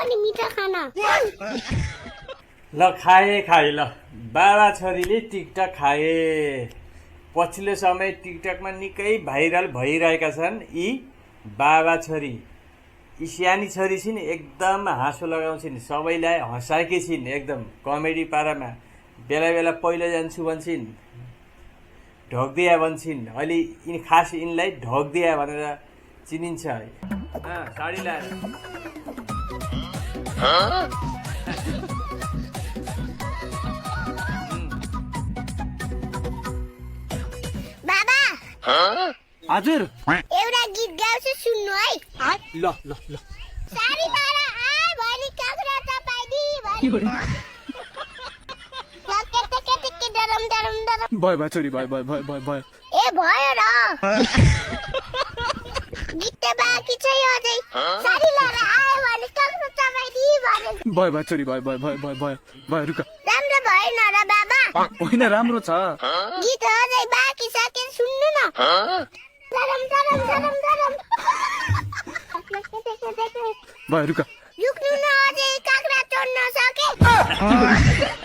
नि मिठो खाना ल खाए ल बाबा छोरीले टिकटक खाए पछिल्लो समय टिकटकमा निकै भाइरल भइरहेका छन् यी बाबा छोरी यी सानी छोरी छिन् एकदम हाँसो लगाउँछिन् सबैलाई हँसाएकी छिन् एकदम कमेडी पारामा बेला बेला पहिलो जान्छु भन्छन् ढोक्दिया भन्छन् अलि खास यिनलाई ढोक्दिया भनेर चिनिन्छ साडी लाएर बाबा हजुर एउटा गीत गाउँछु सुन्नु है ल ल ल साडी लाएर आए भनी काँक्रा चपाइदी भनी केटे डरम डरम डरम भयो भयो छोरी भयो भयो भयो भयो भयो ए भयो र गीत त बाँकी छ अझै साडी लाएर आए भनी काँक्रा चपाइदी भनी भयो भयो छोरी भयो भयो भयो भयो भयो भयो रुक राम्रो भएन र बाबा होइन राम्रो छ गीत अझै बाँकी छ के सुन्नु न डरम डरम डरम डरम भयो रुक रुक्नु न अझै काँक्रा चोर्न सके